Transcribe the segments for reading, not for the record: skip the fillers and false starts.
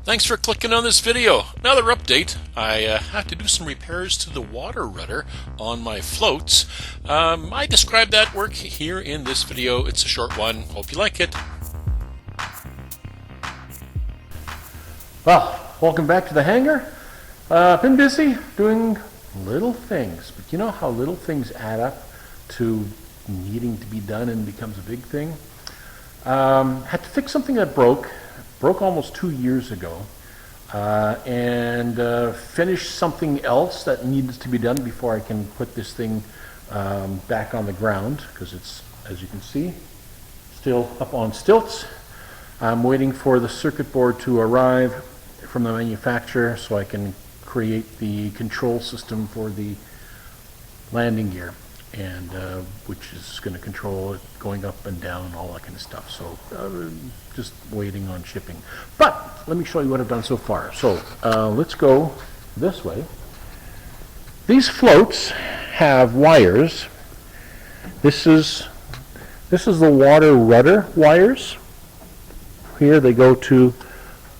Thanks for clicking on this video. Another update. I have to do some repairs to the water rudder on my floats. I described that work here in this video. It's a short one. Hope you like it. Well, welcome back to the hangar. Been busy doing little things, but you know how little things add up to needing to be done and becomes a big thing? Had to fix something that broke almost 2 years ago, and finish something else that needs to be done before I can put this thing back on the ground, because it's, as you can see, still up on stilts. I'm waiting for the circuit board to arrive from the manufacturer so I can create the control system for the landing gear, and which is going to control it going up and down and all that kind of stuff. So just waiting on shipping. But let me show you what I've done so far. So let's go this way. These floats have wires. This is the water rudder wires. Here they go to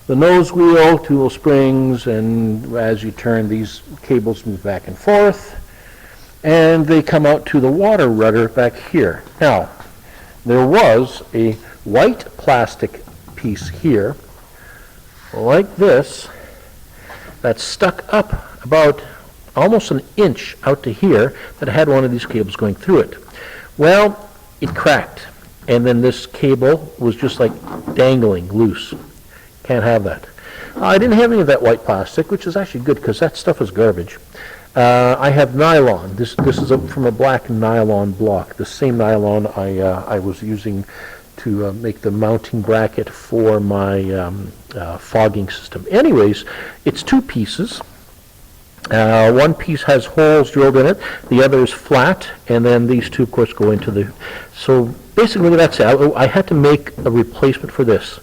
the nose wheel, two little springs, and as you turn, these cables move back and forth, and they come out to the water rudder back here. Now, there was a white plastic piece here, like this, that stuck up about almost an inch out to here, that had one of these cables going through it. Well, it cracked, and then this cable was just like dangling loose. Can't have that. I didn't have any of that white plastic, which is actually good because that stuff is garbage. I have nylon. This is from a black nylon block, the same nylon I was using to make the mounting bracket for my fogging system. Anyways, it's two pieces. One piece has holes drilled in it, the other is flat, and then these two, of course, go into the... So basically that's it. I had to make a replacement for this.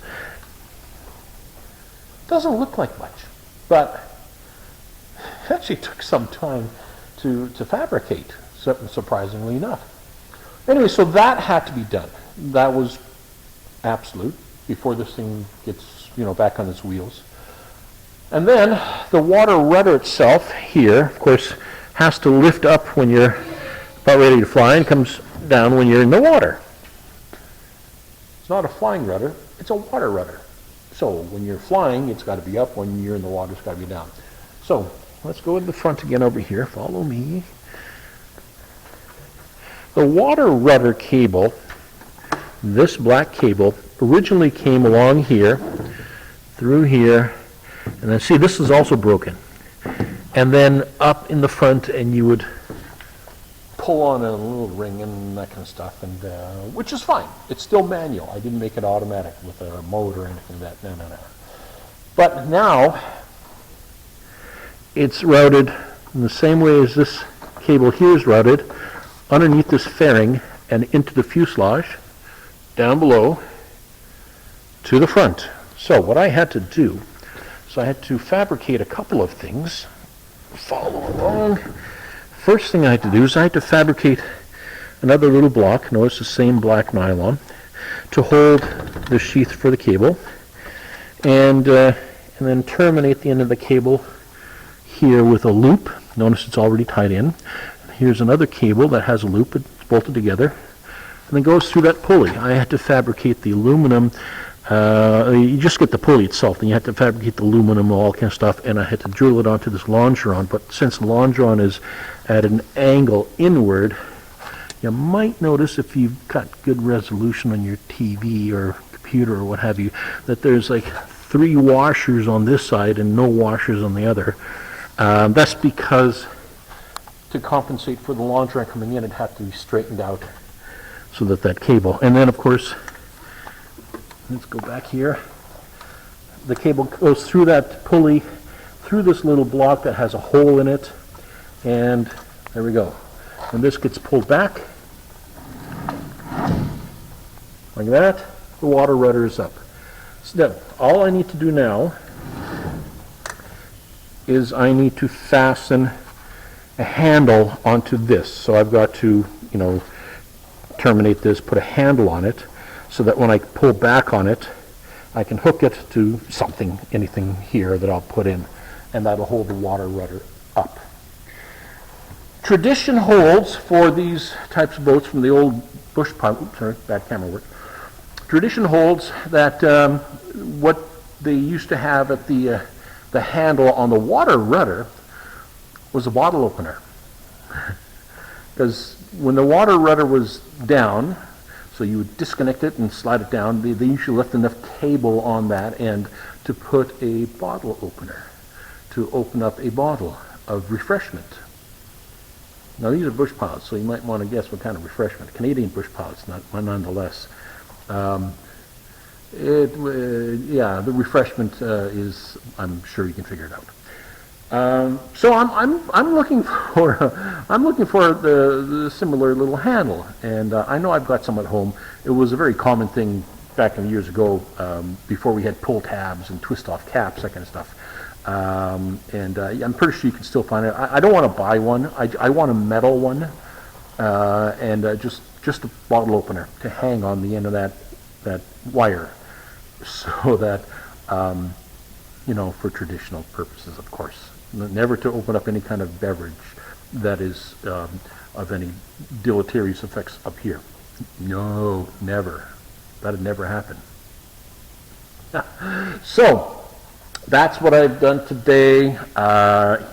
Doesn't look like much, but it actually took some time to fabricate, surprisingly enough. Anyway, so that had to be done. That was absolute before this thing gets, back on its wheels. And then the water rudder itself here, of course, has to lift up when you're about ready to fly and comes down when you're in the water. It's not a flying rudder, it's a water rudder. So when you're flying, it's got to be up. When you're in the water, it's got to be down. So let's go to the front again over here. Follow me. The water rudder cable, this black cable, originally came along here, through here, and then see, this is also broken. And then up in the front, and you would pull on a little ring and that kind of stuff, and which is fine. It's still manual. I didn't make it automatic with a motor or anything like that. No. But now it's routed in the same way as this cable here is routed, underneath this fairing and into the fuselage, down below to the front. So what I had to do, I had to fabricate a couple of things. Follow along. First thing I had to do is I had to fabricate another little block, notice the same black nylon, to hold the sheath for the cable, and then terminate the end of the cable here with a loop. Notice it's already tied in. Here's another cable that has a loop, it's bolted together, and then goes through that pulley. I had to fabricate the aluminum. You just get the pulley itself, and you have to fabricate the aluminum and all that kind of stuff, and I had to drill it onto this longeron, but since the longeron is at an angle inward, you might notice, if you've got good resolution on your TV or computer or what have you, that there's like 3 washers on this side and no washers on the other. That's because to compensate for the longeron coming in, it had to be straightened out so that cable, and then of course, let's go back here. The cable goes through that pulley, through this little block that has a hole in it, and there we go. When this gets pulled back, like that, the water rudder is up. So all I need to do now is I need to fasten a handle onto this. So I've got to, terminate this, put a handle on it, so that when I pull back on it, I can hook it to something, anything here that I'll put in, and that'll hold the water rudder up. Tradition holds for these types of boats from the old bush pilot, oops, sorry, bad camera work. Tradition holds that what they used to have at the handle on the water rudder was a bottle opener. Because when the water rudder was down, so you would disconnect it and slide it down, they usually left enough cable on that end to put a bottle opener, to open up a bottle of refreshment. Now these are bush pilots, so you might want to guess what kind of refreshment. Canadian bush pilots, nonetheless. Yeah, the refreshment is, I'm sure you can figure it out. So I'm looking for the similar little handle, and I know I've got some at home. It was a very common thing back in years ago, before we had pull tabs and twist off caps, that kind of stuff. And I'm pretty sure you can still find it. I don't want to buy one. I want a metal one, and just a bottle opener to hang on the end of that wire, so that you know, for traditional purposes, of course. Never to open up any kind of beverage that is of any deleterious effects up here. No, never. That'd never happen. So that's what I've done today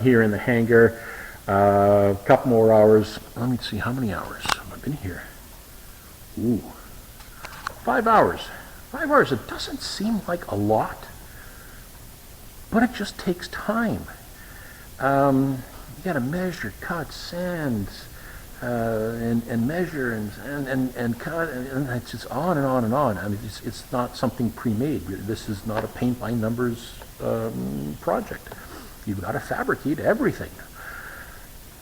here in the hangar. A couple more hours. Let me see, how many hours have I been here? Ooh, 5 hours. 5 hours, it doesn't seem like a lot, but it just takes time. You got to measure, cut, sand, and measure and cut, and it's just on and on and on. I mean, it's not something pre-made. This is not a paint by numbers project. You've got to fabricate everything,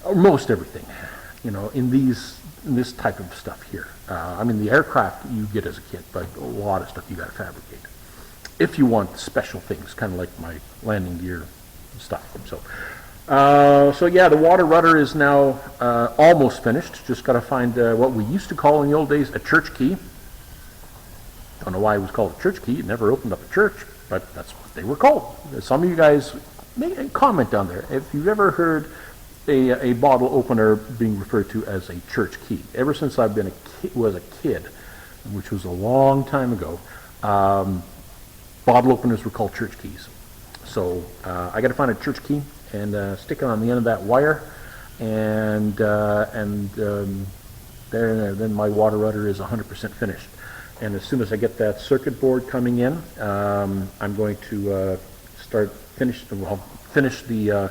or most everything, you know, in this type of stuff here. I mean, the aircraft you get as a kit, but a lot of stuff you got to fabricate if you want special things, kind of like my landing gear stuff. So yeah, the water rudder is now almost finished. Just got to find what we used to call in the old days a church key. Don't know why it was called a church key. It never opened up a church, but that's what they were called. Some of you guys may comment down there if you've ever heard a bottle opener being referred to as a church key. Ever since I've been was a kid, which was a long time ago, bottle openers were called church keys. So I got to find a church key and stick it on the end of that wire, and then my water rudder is 100% finished. And as soon as I get that circuit board coming in, I'm going to finish the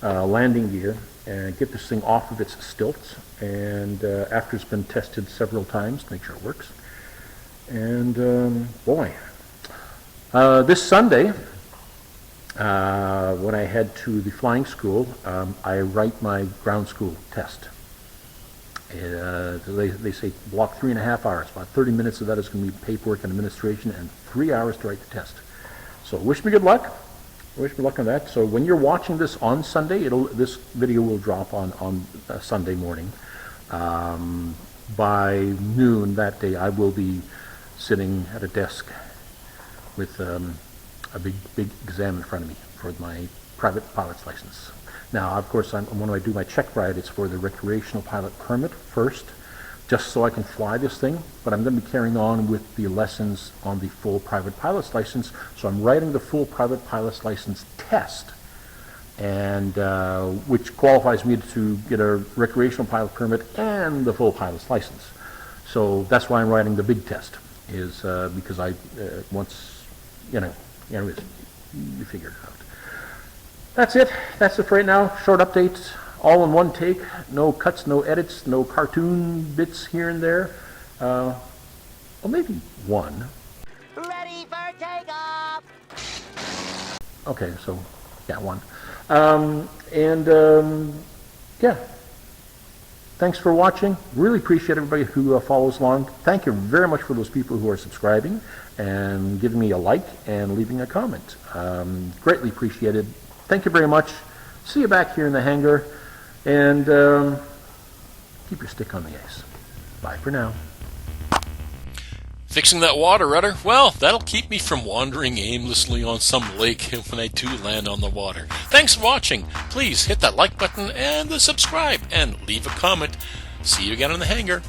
landing gear and get this thing off of its stilts. And after it's been tested several times, make sure it works. And boy, this Sunday, when I head to the flying school, I write my ground school test. They say block 3.5 hours. About 30 minutes of that is going to be paperwork and administration, and 3 hours to write the test. So wish me good luck. Wish me luck on that. So when you're watching this on Sunday, this video will drop on Sunday morning. By noon that day, I will be sitting at a desk with a big exam in front of me for my private pilot's license. Now, of course, when I do my check ride, it's for the recreational pilot permit first, just so I can fly this thing. But I'm going to be carrying on with the lessons on the full private pilot's license. So I'm writing the full private pilot's license test, and which qualifies me to get a recreational pilot permit and the full pilot's license. So that's why I'm writing the big test, is because once, anyways, you figure it out. That's it. That's it for right now. Short update, all in one take. No cuts, no edits, no cartoon bits here and there. Well, maybe one. Ready for takeoff! Okay, so, yeah, one. Yeah. Thanks for watching. Really appreciate everybody who follows along. Thank you very much for those people who are subscribing and giving me a like and leaving a comment. Greatly appreciated. Thank you very much. See you back here in the hangar, and keep your stick on the ice. Bye for now. Fixing that water rudder, well, that'll keep me from wandering aimlessly on some lake when I do land on the water. Thanks for watching. Please hit that like button and the subscribe and leave a comment. See you again in the hangar.